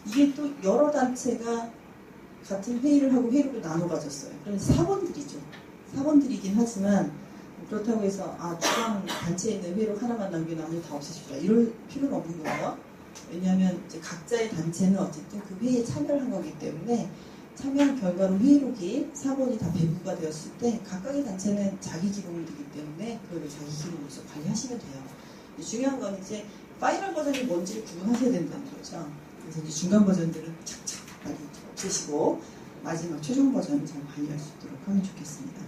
이게 또 여러 단체가 같은 회의를 하고 회의록을 나눠 가졌어요. 그럼 사본들이죠. 사본들이긴 하지만 그렇다고 해서 주방 단체에 있는 회의록 하나만 남겨 나머지 다 없애십시오. 이럴 필요는 없는 거예요. 왜냐하면 이제 각자의 단체는 어쨌든 그 회의에 참여를 한 거기 때문에 참여한 결과로 회의록이 사본이 다 배부가 되었을 때 각각의 단체는 자기 기록물이기 때문에 그걸 자기 기록으로서 관리하시면 돼요. 중요한 건 이제 파이널 버전이 뭔지를 구분하셔야 된다는 거죠. 그래서 이제 중간 버전들은 착착 빨리 없애시고 마지막 최종 버전을 잘 관리할 수 있도록 하면 좋겠습니다.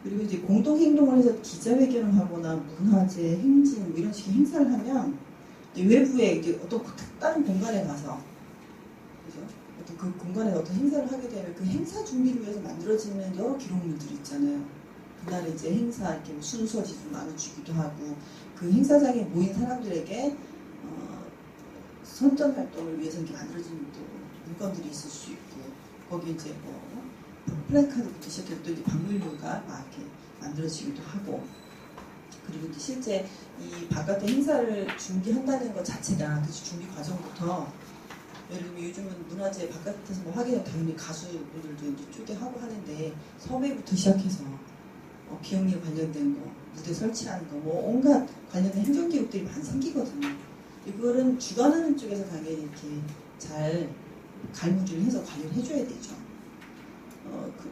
그리고 이제 공동 행동을 해서 기자회견을 하거나 문화재, 행진 뭐 이런 식의 행사를 하면 외부에 이제 어떤 다른 공간에 가서 그죠? 어떤 그 공간에 어떤 행사를 하게 되면 그 행사 준비를 위해서 만들어지는 여러 기록물들이 있잖아요. 그날에 이제 행사 이렇게 뭐 순서지 좀 나눠주기도 하고 그 행사장에 모인 사람들에게 선전 활동을 위해서 이렇게 만들어진 또 물건들이 있을 수 있고 거기 이제 뭐 플래카드부터 시작해서 또 이제 박물류가 막 이렇게 만들어지기도 하고 그리고 이제 실제 이 바깥에 행사를 준비한다는 것 자체가 그 준비 과정부터 예를 들면 요즘은 문화재 바깥에서 뭐 하게 되면 당연히 가수분들도 이제 초대하고 하는데 섭외부터 시작해서 비용에 관련된 거, 무대 설치하는 거, 뭐 온갖 관련된 행정기록들이 많이 생기거든요. 이거는 주관하는 쪽에서 당연히 이렇게 잘 갈무리를 해서 관리를 해줘야 되죠.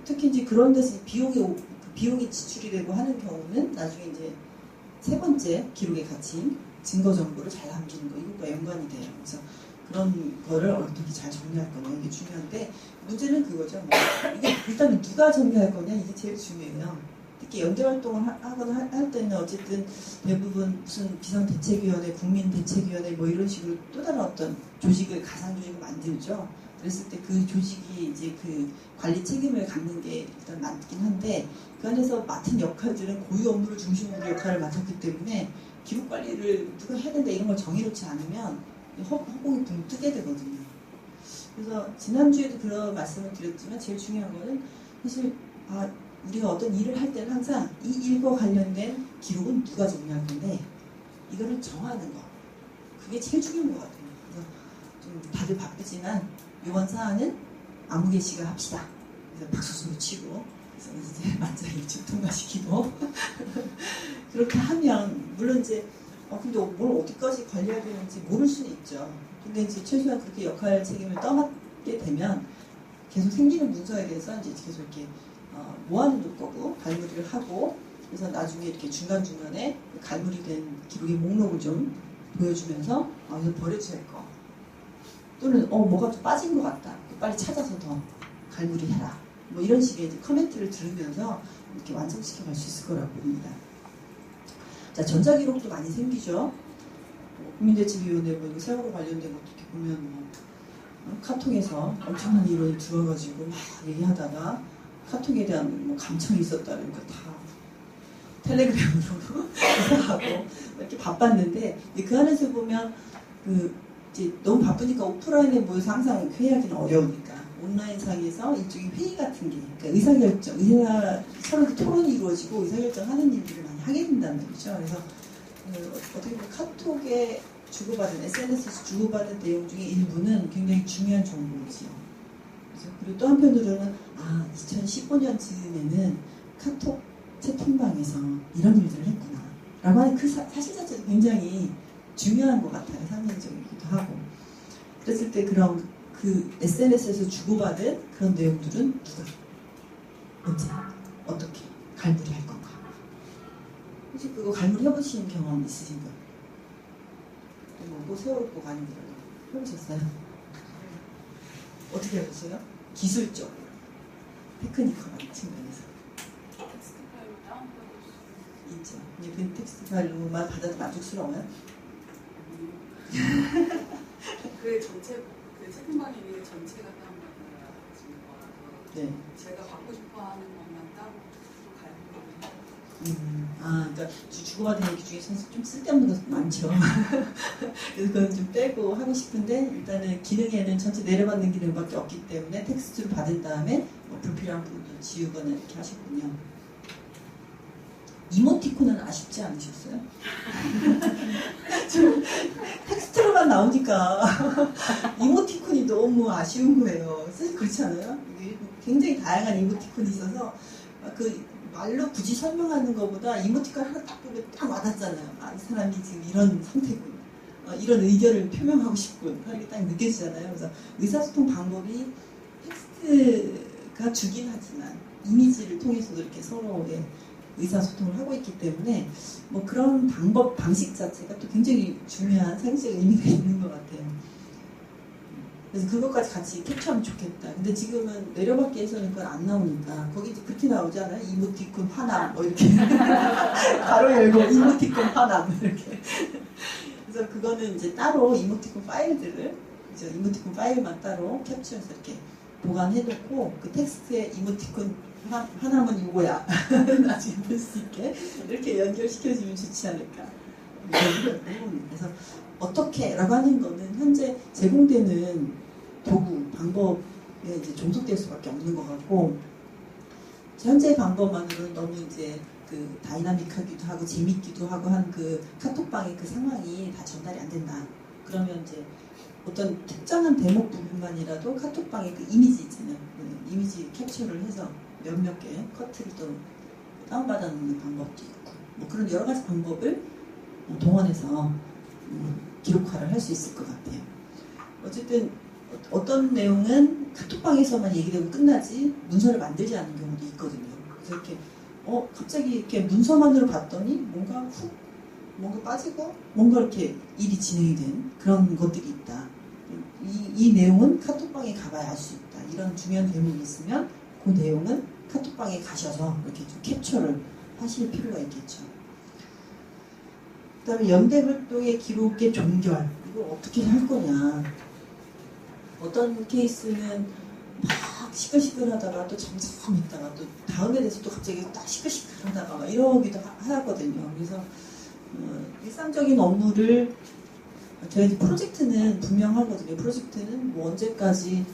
특히 이제 그런 데서 비용이 지출이 되고 하는 경우는 나중에 이제 세 번째 기록에 갇힌 증거 정보를 잘 남기는 거 이것과 연관이 돼요. 그래서 그런 거를 어떻게 잘 정리할 거냐 이게 중요한데 문제는 그거죠. 뭐 이게 일단은 누가 정리할 거냐 이게 제일 중요해요. 특히 연대 활동을 하거나 할 때는 어쨌든 대부분 무슨 비상대책위원회, 국민대책위원회 뭐 이런 식으로 또 다른 어떤 조직을 가상 조직을 만들죠. 그랬을 때 그 조직이 이제 그 관리 책임을 갖는 게 일단 많긴 한데 그 안에서 맡은 역할들은 고유 업무를 중심으로 역할을 맡았기 때문에 기록 관리를 누가 해야 된다 이런 걸 정해놓지 않으면 허공이 붕 뜨게 되거든요. 그래서 지난주에도 그런 말씀을 드렸지만 제일 중요한 거는 사실 우리가 어떤 일을 할 때는 항상 이 일과 관련된 기록은 누가 정리할 건데 이거를 정하는 거 그게 제일 중요한 것 같아요. 그래서 좀 다들 바쁘지만 이번 사안은 아무개 씨가 합시다. 그래서 박수소리 치고 그래서 이제 만장일치 통과시키고 그렇게 하면 물론 이제 근데 뭘 어디까지 관리해야 되는지 모를 수는 있죠. 근데 이제 최소한 그렇게 역할 책임을 떠맡게 되면 계속 생기는 문서에 대해서 이제 계속 이렇게 모아놓을 거고 갈무리를 하고 그래서 나중에 이렇게 중간중간에 갈무리 된 기록의 목록을 좀 보여주면서 이거 버려줘야 할 거 또는 뭐가 좀 빠진 것 같다 빨리 찾아서 더 갈무리해라 뭐 이런 식의 이제 커멘트를 들으면서 이렇게 완성시켜 갈 수 있을 거라고 봅니다. 자, 전자기록도 많이 생기죠. 국민대책위원회 뭐 이거 세월호 관련된 것도 이렇게 보면 카톡에서 엄청난 이론이 들어가지고 막 얘기하다가 카톡에 대한 뭐 감청이 있었다는 거 다 텔레그램으로 하고 이렇게 바빴는데 그 안에서 보면 이제 너무 바쁘니까 오프라인에 모여서 항상 회의하기는 어려우니까 온라인상에서 일종의 회의 같은 게 그러니까 의사결정, 서로 토론이 이루어지고 의사결정하는 일들을 많이 하게 된다는 거죠. 그래서 어떻게 보면 카톡에 주고받은 SNS에서 주고받은 내용 중에 일부는 굉장히 중요한 정보이지요. 그리고 또 한편으로는 2015년 즈음에는 카톡 채팅방에서 이런 일들을 했구나 라고 하는 그 사실 자체도 굉장히 중요한 것 같아요. 상징적이기도 하고 그랬을 때 그런 그 SNS에서 주고받은 그런 내용들은 누가 언제 어떻게 갈무리할 건가 혹시 그거 갈무리 해보신 경험 있으신가요? 뭐 세월호 꼭 아니더라도 해보셨어요? 어떻게 해보세요? 기술적으로 테크니컬한 측면에서 텍스트 파일로 다운받을 수 있죠. 이제 그 텍스트 파일로만 받아도 만족스러워요? 그 전체 그 채팅방에 있는 게 전체가 다운받아지는 거라서 네. 제가 받고 싶어하는 것만 따로 갈무리를 그러니까 주고받은 얘기 중에 좀 쓸데없는 것도 많죠. 그래서 그건 좀 빼고 하고 싶은데 일단은 기능에는 전체 내려받는 기능밖에 없기 때문에 텍스트로 받은 다음에 뭐 불필요한 부분도 지우거나 이렇게 하셨군요. 이모티콘은 아쉽지 않으셨어요? 좀 텍스트로만 나오니까 이모티콘이 너무 아쉬운 거예요. 그렇지 않아요? 굉장히 다양한 이모티콘이 있어서 그 말로 굳이 설명하는 것보다 이모티콘 하나 딱 보면 딱 와닿잖아요. 아, 이 사람이 지금 이런 상태군. 이런 의견을 표명하고 싶군. 그런 게 딱 느껴지잖아요. 그래서 의사소통 방법이 텍스트가 주긴 하지만 이미지를 통해서도 이렇게 서로의 의사소통을 하고 있기 때문에 뭐 그런 방식 자체가 또 굉장히 중요한 사회적 의미가 있는 것 같아요. 그래서 그것까지 같이 캡처하면 좋겠다. 근데 지금은 내려받기에서는 그건 안 나오니까 거기 그렇게 나오잖아요. 이모티콘 화남 뭐 이렇게 가로 열고 이모티콘 화남 이렇게. 그래서 그거는 이제 따로 이모티콘 파일들을 이모티콘 파일만 따로 캡처해서 이렇게 보관해놓고 그 텍스트에 이모티콘 하나만 이거야. 나중에 볼 수 있게 이렇게 연결시켜주면 좋지 않을까. 그래서 어떻게 라고 하는 거는 현재 제공되는 도구, 방법에 이제 종속될 수밖에 없는 것 같고, 현재 방법만으로는 너무 이제 그 다이나믹하기도 하고 재밌기도 하고 한 그 카톡방의 그 상황이 다 전달이 안 된다. 그러면 이제 어떤 특정한 대목 부분만이라도 카톡방의 그 이미지 있잖아요. 그 이미지 캡처를 해서 몇몇 개 커트를 또 다운받아 놓는 방법도 있고, 뭐 그런 여러 가지 방법을 동원해서 기록화를 할 수 있을 것 같아요. 어쨌든 어떤 내용은 카톡방에서만 얘기되고 끝나지 문서를 만들지 않는 경우도 있거든요. 그래서 이렇게 갑자기 이렇게 문서만으로 봤더니 뭔가 빠지고 뭔가 이렇게 일이 진행이 된 그런 것들이 있다. 이 내용은 카톡방에 가봐야 알 수 있다. 이런 중요한 대목이 있으면 그 내용은 카톡방에 가셔서 이렇게 좀 캡처를 하실 필요가 있겠죠. 그 다음에 연대활동의 기록의 종결, 이걸 어떻게 할 거냐. 어떤 케이스는 막 시끌시끌하다가 또 잠잠 있다가 또 다음에 돼서 또 갑자기 딱 시끌시끌하다가 막 이러기도 하거든요. 그래서 일상적인 업무를 저희 프로젝트는 분명하거든요. 프로젝트는 뭐 언제까지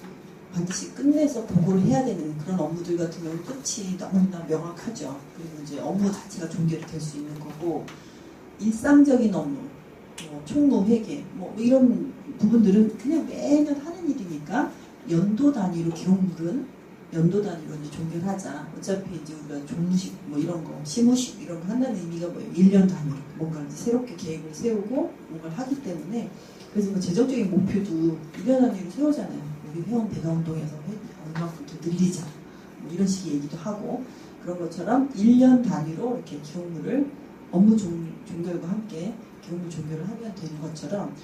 반드시 끝내서 보고를 해야 되는 그런 업무들 같은 경우는 끝이 너무나 명확하죠. 그리고 이제 업무 자체가 종결이 될 수 있는 거고, 일상적인 업무, 뭐 총무 회계, 뭐 이런 부분들은 그냥 매년 하는 일이니까 연도 단위로 기록물은 연도 단위로 이제 종결하자. 어차피 이제 우리가 종무식 뭐 이런 거, 시무식 이런 거 한다는 의미가 뭐예요? 1년 단위로 뭔가 이제 새롭게 계획을 세우고 뭔가를 하기 때문에, 그래서 뭐 재정적인 목표도 1년 단위로 세우잖아요. 우리 회원 배가 운동에서 얼마큼 더 늘리자. 뭐 이런 식의 얘기도 하고, 그런 것처럼 1년 단위로 이렇게 기록물을 업무 종결과 함께 기록물 종결을 하면 되는 것처럼,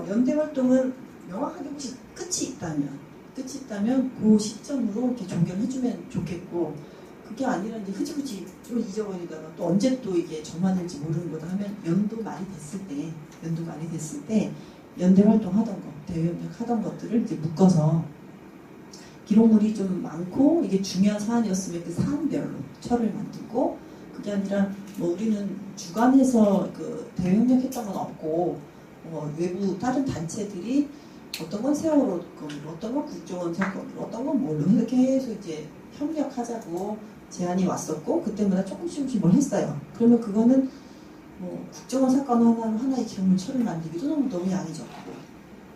연대 활동은 명확하게 혹시 끝이 있다면 그 시점으로 이렇게 종결해주면 좋겠고, 그게 아니라 이제 흐지부지 좀 잊어버리다가 또 언제 또 이게 정만일지 모르는 거다 하면 연도가 많이 됐을 때 연대 활동하던 거, 대외협력 하던 것들을 이제 묶어서 기록물이 좀 많고 이게 중요한 사안이었으면 그 사안별로 철을 만들고, 그게 아니라 뭐 우리는 주관해서 그 대외협력했던 건 없고, 외부 다른 단체들이 어떤 건 세월호 건으로, 어떤 건 국정원 사건으로, 어떤 건 뭘로 이렇게 해서 이제 협력하자고 제안이 왔었고, 그때마다 조금씩 뭘 했어요. 그러면 그거는 뭐 국정원 사건 하나의 기록물 철을 만들기도 너무 양이 적고,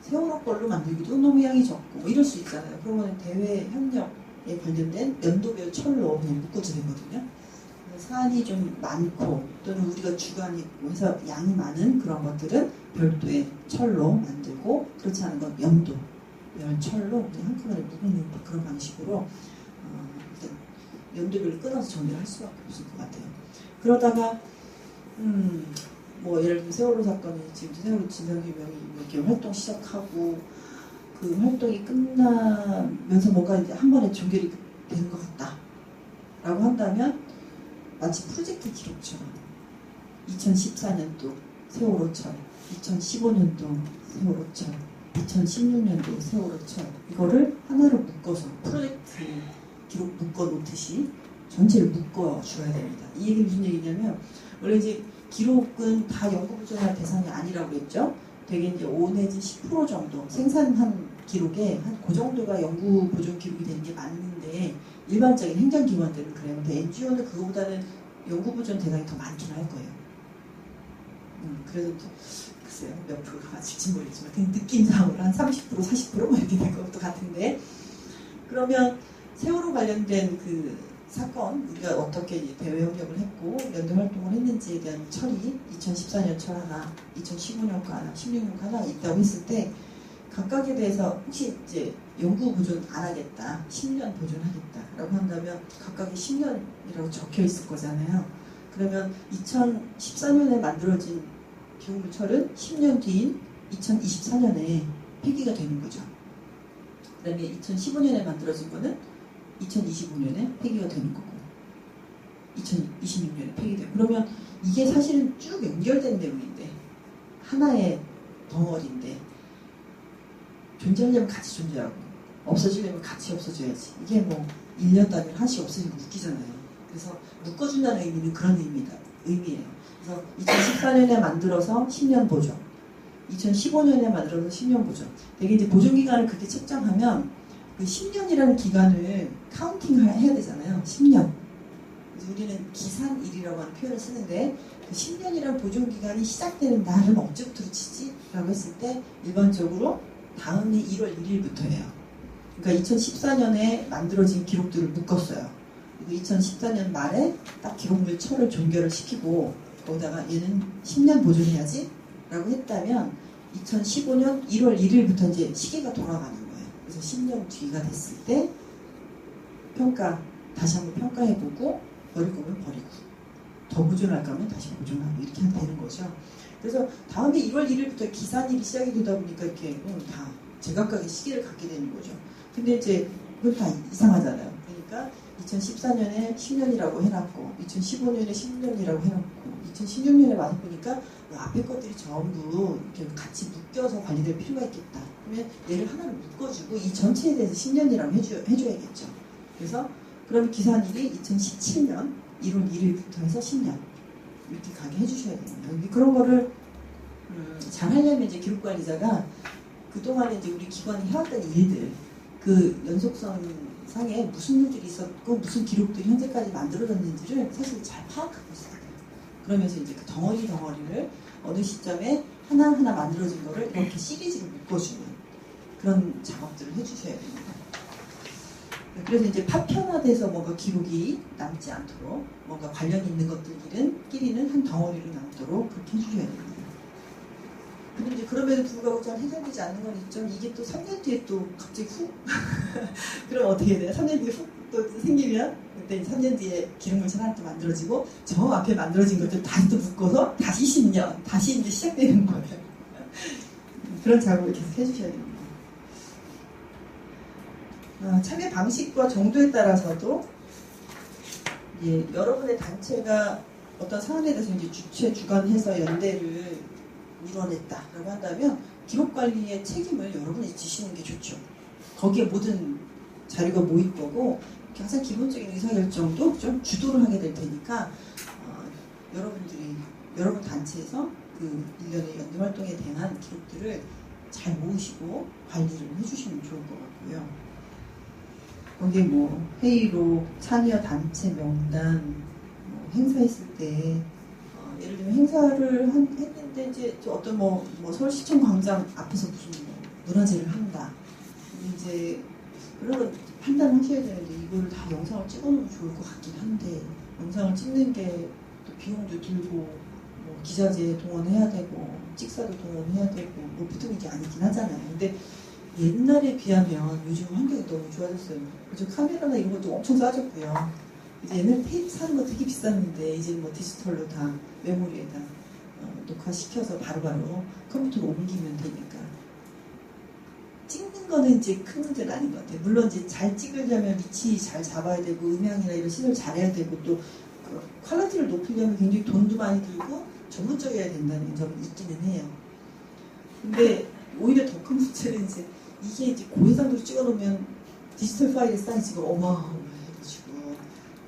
세월호 걸로 만들기도 너무 양이 적고, 뭐 이럴 수 있잖아요. 그러면 대외 협력에 관련된 연도별 철로 그냥 묶어도 되거든요. 사안이 좀 많고 또는 우리가 주관했고 해서 양이 많은 그런 것들은 별도의 철로 만들고, 그렇지 않은 건 연도별 철로 그냥 한꺼번에 묶는 그런 방식으로 연도별로 끊어서 정리를 할 수밖에 없을 것 같아요. 그러다가 뭐 예를 들면 세월호 사건이 지금 세월호 진상규명이 이렇게 활동 시작하고 그 활동이 끝나면서 뭔가 이제 한 번에 종결이 되는 것 같다라고 한다면, 마치 프로젝트 기록처럼 2014년도 세월호철, 2015년도 세월호철, 2016년도 세월호철, 이거를 하나로 묶어서 프로젝트 기록 묶어놓듯이 전체를 묶어줘야 됩니다. 이 얘기는 무슨 얘기냐면, 원래 이제 기록은 다 연구부조할 대상이 아니라고 했죠. 되게 이제 5 내지 10% 정도 생산한 기록에 한 그 정도가 연구 보존 기록이 되는 게 맞는데 일반적인 행정기관들은 그래요. 근데 NGO는 그거보다는 연구 보존 대상이 더 많긴 할 거예요. 그래서 글쎄요 몇 프로가 맞을지 모르겠지만 그냥 느낌상으로 한 30% 40% 이렇게 될 것도 같은데 그러면 세월호 관련된 그 사건 우리가 어떻게 대외 협력을 했고 연대 활동을 했는지에 대한 철이 2014년 철 하나, 2015년 거 하나, 16년 거 하나 있다고 했을 때 각각에 대해서 혹시 이제 연구 보존 안 하겠다, 10년 보존하겠다라고 한다면 각각이 10년이라고 적혀 있을 거잖아요. 그러면 2014년에 만들어진 기록물철은 10년 뒤인 2024년에 폐기가 되는 거죠. 그 다음에 2015년에 만들어진 거는 2025년에 폐기가 되는 거고 2026년에 폐기돼요. 그러면 이게 사실은 쭉 연결된 내용인데 하나의 덩어리인데 존재하려면 같이 존재하고 없어지려면 같이 없어져야지. 이게 뭐 1년 단위로 하나씩 없어지면 웃기잖아요. 그래서 묶어준다는 의미는 그런 의미예요. 그래서 2014년에 만들어서 10년 보존 2015년에 만들어서 10년 보존 되게 이제 보존기간을 그렇게 책정하면 그 10년이라는 기간을 카운팅 해야 되잖아요. 10년. 그래서 우리는 기산일이라고 하는 표현을 쓰는데 그 10년이라는 보존기간이 시작되는 날은 언제부터 치지? 라고 했을 때 일반적으로 다음이 1월 1일부터예요. 그러니까 2014년에 만들어진 기록들을 묶었어요. 그리고 2014년 말에 딱 기록물철을 종결을 시키고 거기다가 얘는 10년 보존해야지 라고 했다면 2015년 1월 1일부터 이제 시기가 돌아가는 거예요. 그래서 10년 뒤가 됐을 때 다시 한번 평가해보고 버릴 거면 버리고 더 보존할 거면 다시 보존하고 이렇게 하면 되는 거죠. 그래서 다음에 1월 1일부터 기산일이 시작이 되다 보니까 이렇게 다 제각각의 시기를 갖게 되는 거죠. 근데 이제 그건 다 이상하잖아요. 그러니까 2014년에 10년이라고 해놨고 2015년에 10년이라고 해놓고 2016년에 와서 보니까 앞에 것들이 전부 이렇게 같이 묶여서 관리될 필요가 있겠다. 그러면 얘를 하나를 묶어주고 이 전체에 대해서 10년이라고 해줘야겠죠. 그래서 그럼 기산일이 2017년 1월 1일부터 해서 10년 이렇게 가게 해주셔야 됩니다. 그런 거를 잘 하려면 이제 기록관리자가 그동안에 이제 우리 기관이 해왔던 일들 그 연속성 상에 무슨 일들이 있었고 무슨 기록들이 현재까지 만들어졌는지를 사실 잘 파악하고 있어야 돼요. 그러면서 이제 그 덩어리를 어느 시점에 하나하나 만들어진 거를 이렇게 시리즈로 묶어주는 그런 작업들을 해주셔야 됩니다. 그래서 이제 파편화돼서 뭔가 기록이 남지 않도록 뭔가 관련 있는 것들끼리는 한 덩어리로 남도록 그렇게 해주셔야 됩니다. 근데 이제 그럼에도 불구하고 잘 해결되지 않는 건 있죠. 이게 또 3년 뒤에 또 갑자기 훅 그럼 어떻게 돼요? 3년 뒤에 훅 또 생기면 그때 3년 뒤에 기록물처럼 하나 또 만들어지고 저 앞에 만들어진 것들 다시 또 묶어서 다시 10년 다시 이제 시작되는 거예요. 그런 작업을 계속 해주셔야 됩니다. 참여 방식과 정도에 따라서도 여러분의 단체가 어떤 사안에 대해서 이제 주관해서 연대를 이뤄냈다라고 한다면 기록관리의 책임을 여러분이 지시는 게 좋죠. 거기에 모든 자료가 모일 거고 가장 기본적인 의사결정도 좀 주도를 하게 될 테니까 여러분 단체에서 그 1년의 연대활동에 대한 기록들을 잘 모으시고 관리를 해주시면 좋을 것 같고요. 거기에 뭐 회의록, 참여 단체 명단, 행사했을 때 예를 들면 행사를 했는데 이제 어떤 뭐 서울시청 광장 앞에서 무슨 문화제를 한다. 이제 그런 걸 판단하셔야 되는데 이거를 다 영상을 찍어놓으면 좋을 것 같긴 한데 영상을 찍는 게 또 비용도 들고 뭐 기자재 동원해야 되고 찍사도 동원해야 되고 뭐 보통 이게 아니긴 하잖아요. 근데 옛날에 비하면 요즘 환경이 너무 좋아졌어요. 요즘 카메라나 이런 것도 엄청 싸졌고요. 이제 옛날 테이프 사는 거 되게 비쌌는데 이제 뭐 디지털로 다 메모리에다 녹화시켜서 바로바로 컴퓨터로 옮기면 되니까 찍는 거는 이제 큰 문제는 아닌 것 같아요. 물론 이제 잘 찍으려면 위치 잘 잡아야 되고 음향이나 이런 시설 잘해야 되고 또 그 퀄리티를 높이려면 굉장히 돈도 많이 들고 전문적이어야 된다는 점이 있기는 해요. 근데 오히려 더 큰 문제는 이게 이제 고해상도로 찍어놓으면 디지털 파일의 사이즈가 어마어마해가지고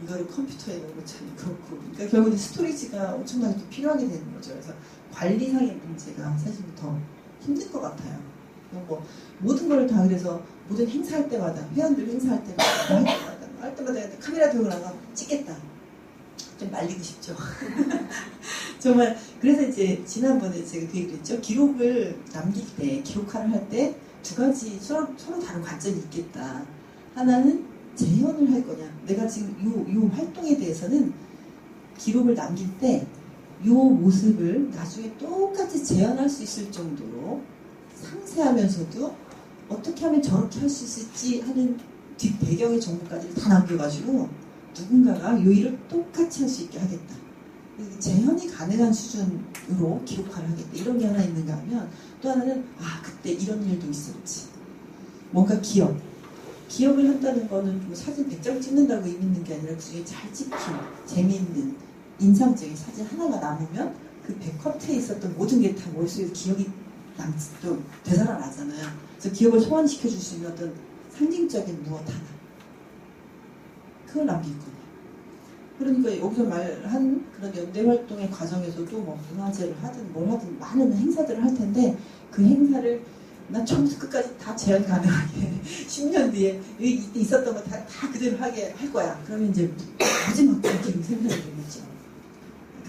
이거를 컴퓨터에 넣어놓자니 그렇고 그러니까 결국 스토리지가 엄청나게 또 필요하게 되는 거죠. 그래서 관리상의 문제가 사실 더 힘든 것 같아요. 뭐 모든 걸 다 그래서 모든 행사할 때마다 회원들 행사할 때마다 할 때마다 카메라 들고 나가 찍겠다. 좀 말리고 싶죠. 정말 그래서 이제 지난번에 제가 그 얘기를 했죠. 기록을 남길 때 기록화를 할 때 두 가지 서로 다른 관점이 있겠다. 하나는 재현을 할 거냐. 내가 지금 요 활동에 대해서는 기록을 남길 때 요 모습을 나중에 똑같이 재현할 수 있을 정도로 상세하면서도 어떻게 하면 저렇게 할 수 있을지 하는 뒷 배경의 정보까지 다 남겨가지고 누군가가 요 일을 똑같이 할 수 있게 하겠다. 재현이 가능한 수준으로 기록화를 하겠다. 이런 게 하나 있는가 하면 또 하나는 그때 이런 일도 있었지. 뭔가 기억을 한다는 거는 뭐 사진 100장 찍는다고 의미 있는 게 아니라 그중에 잘 찍힌 재미있는 인상적인 사진 하나가 남으면 그 백화트에 있었던 모든 게 다 머릿속에 기억이 또 되살아나잖아요. 그래서 기억을 소환시켜 줄 수 있는 어떤 상징적인 무엇 하나 그걸 남길 거냐. 그러니까 여기서 말한 그런 연대 활동의 과정에서도 뭐 문화제를 하든 뭘 하든 많은 행사들을 할 텐데 그 행사를 난 처음부터 끝까지 다 재현 가능하게 10년 뒤에 이때 있었던 거 다 그대로 하게 할 거야. 그러면 이제 마지막까지 기록 생산이 되겠죠.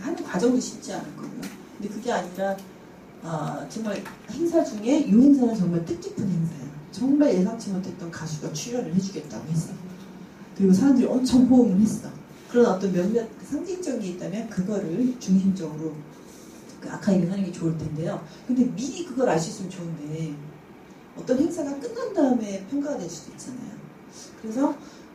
하는 과정도 쉽지 않을 거예요. 근데 그게 아니라 정말 행사 중에 이 행사는 정말 뜻깊은 행사야. 정말 예상치 못했던 가수가 출연을 해주겠다고 했어. 그리고 사람들이 엄청 호응을 했어. 그런 어떤 몇몇 상징적인 게 있다면 그거를 중심적으로 그 아카이빙 하는 게 좋을 텐데요. 근데 미리 그걸 알 수 있으면 좋은데 어떤 행사가 끝난 다음에 평가가 될 수도 있잖아요. 그래서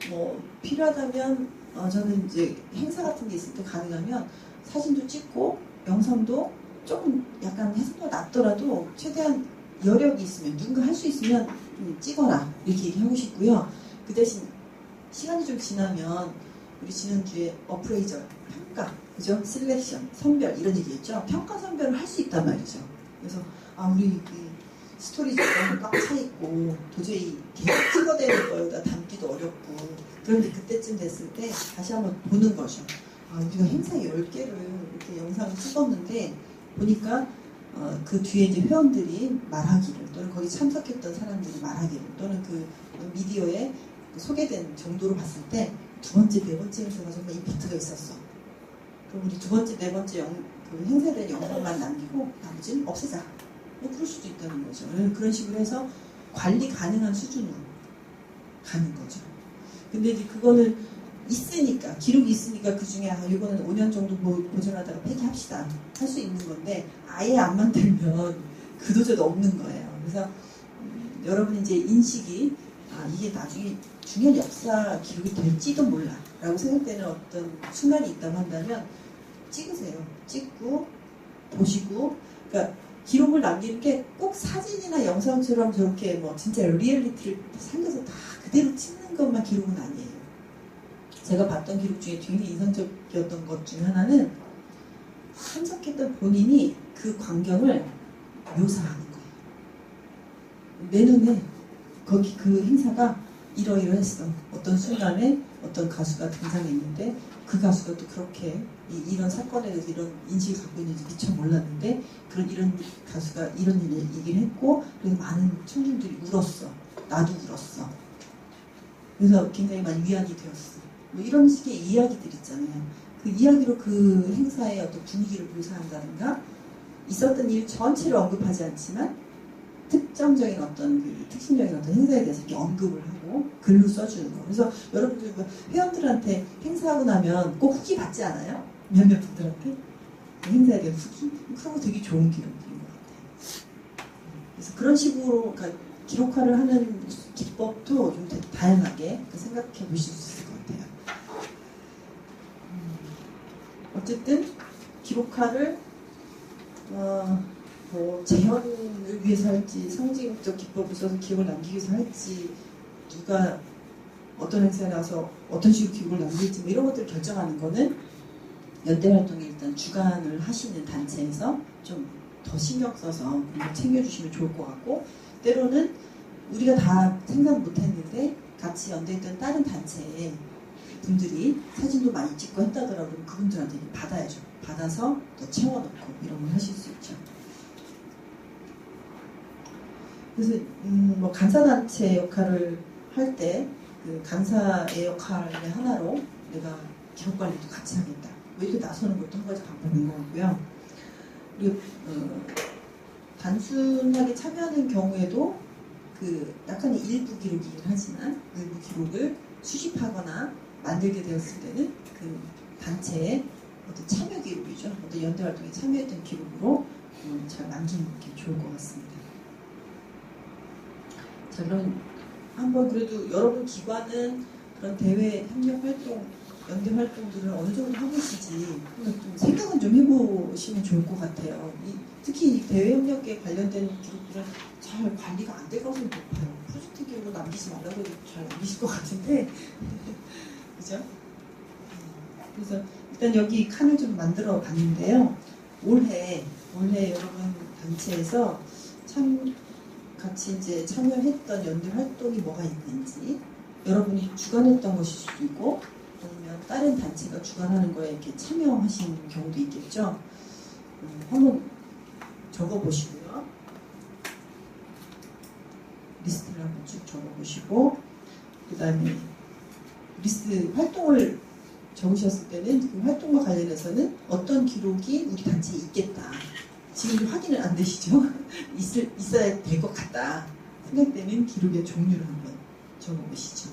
뭐 필요하다면 저는 이제 행사 같은 게 있을 때 가능하면 사진도 찍고 영상도 조금 약간 해석도가 낮더라도 최대한 여력이 있으면 누군가 할 수 있으면 찍어라 이렇게 얘기하고 싶고요. 그 대신 시간이 좀 지나면 우리 지난주에 어프레이저 평가 그죠? 셀렉션 선별 이런 얘기했죠. 평가 선별을 할 수 있단 말이죠. 그래서 우리 그 스토리가 너무 꽉 차 있고 도저히 계속 찍어대는 거에다 담기도 어렵고 그런데 그때쯤 됐을 때 다시 한번 보는 거죠. 우리가 행사 10개를 이렇게 영상을 찍었는데 보니까 그 뒤에 이제 회원들이 말하기를 또는 거기 참석했던 사람들이 말하기를 또는 그 미디어에 소개된 정도로 봤을 때 두 번째, 네 번째 행사가 정말 임팩트가 있었어. 그럼 우리 두 번째, 네 번째 그 행사에 대한 영상만 남기고 나머지는 없애자. 그럴 수도 있다는 거죠. 그런 식으로 해서 관리 가능한 수준으로 가는 거죠. 근데 이제 그거는 있으니까 기록이 있으니까 그 중에 이거는 5년 정도 보존하다가 폐기합시다 할 수 있는 건데 아예 안 만들면 그 도저히 없는 거예요. 그래서 여러분 이제 인식이 이게 나중에 중요한 역사 기록이 될지도 몰라 라고 생각되는 어떤 순간이 있다고 한다면 찍으세요. 찍고 보시고 그러니까 기록을 남기는 게 꼭 사진이나 영상처럼 저렇게 뭐 진짜 리얼리티를 살려서 다 그대로 찍는 것만 기록은 아니에요. 제가 봤던 기록 중에 굉장히 인상적이었던 것 중에 하나는 참석했던 본인이 그 광경을 묘사하는 거예요. 내 눈에 거기 그 행사가 이러이러했어. 어떤 순간에 어떤 가수가 등장했는데 그 가수가 또 그렇게 이런 사건에 대해서 이런 인식을 갖고 있는지 미처 몰랐는데 이런 가수가 이런 일을 얘기를 했고 그래서 많은 청중들이 울었어. 나도 울었어. 그래서 굉장히 많이 위안이 되었어. 뭐 이런 식의 이야기들 있잖아요. 그 이야기로 그 행사의 어떤 분위기를 묘사한다든가 있었던 일 전체를 언급하지 않지만 특정적인 어떤 그 특징적인 어떤 행사에 대해서 이렇게 언급을 하고 글로 써주는 거. 그래서 여러분들 회원들한테 행사하고 나면 꼭 후기 받지 않아요? 몇몇 분들한테 그 행사에 대한 후기? 그런 거 되게 좋은 기록들인 것 같아요. 그래서 그런 식으로 그러니까 기록화를 하는 기법도 좀 다양하게 생각해 보실 수 있을 것 같아요. 어쨌든 기록화를 뭐 재현을 위해서 할지 상징적 기법을 써서 기록을 남기기 위해서 할지 누가 어떤 행사에 나와서 어떤 식으로 기록을 남길지 뭐 이런 것들을 결정하는 거는 연대활동에 일단 주관을 하시는 단체에서 좀 더 신경 써서 챙겨주시면 좋을 것 같고 때로는 우리가 다 생각 못했는데 같이 연대했던 다른 단체에 분들이 사진도 많이 찍고 했다더라도 그분들한테 받아야죠. 받아서 더 채워넣고 이런 걸 하실 수 있죠. 그래서 뭐 간사단체 역할을 할 때 그 간사의 역할의 하나로 내가 기록 관리도 같이 하겠다. 뭐 이렇게 나서는 것도 한 가지 방법인 것 같고요. 그리고 단순하게 참여하는 경우에도 그 약간의 일부 기록이긴 하지만 일부 기록을 수집하거나 만들게 되었을 때는 그 단체의 어떤 참여 기록이죠. 어떤 연대 활동에 참여했던 기록으로 잘 남기는 게 좋을 것 같습니다. 자, 그럼 한번 그래도 여러분 기관은 그런 대외 협력 활동, 연대 활동들을 어느 정도 하고 있을지 한번 좀 생각은 좀 해보시면 좋을 것 같아요. 특히 이 대외 협력에 관련된 기록들은 잘 관리가 안 될 가능성이 높아요. 프로젝트 기록을 남기지 말라고 해도 잘 남기실 것 같은데, 그죠? 그래서 일단 여기 칸을 좀 만들어 봤는데요. 올해 여러분 단체에서 같이 이제 참여했던 연대 활동이 뭐가 있는지, 여러분이 주관했던 것일 수도 있고 아니면 다른 단체가 주관하는 거에 이렇게 참여하신 경우도 있겠죠. 한번 적어보시고요. 리스트를 한번 쭉 적어보시고 그 다음에 리스트 활동을 적으셨을 때는 그 활동과 관련해서는 어떤 기록이 우리 단체에 있겠다. 지금 확인은 안 되시죠? 있어야 될 것 같다 생각되는 기록의 종류를 한번 적어보시죠.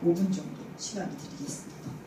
5분 정도 시간을 드리겠습니다.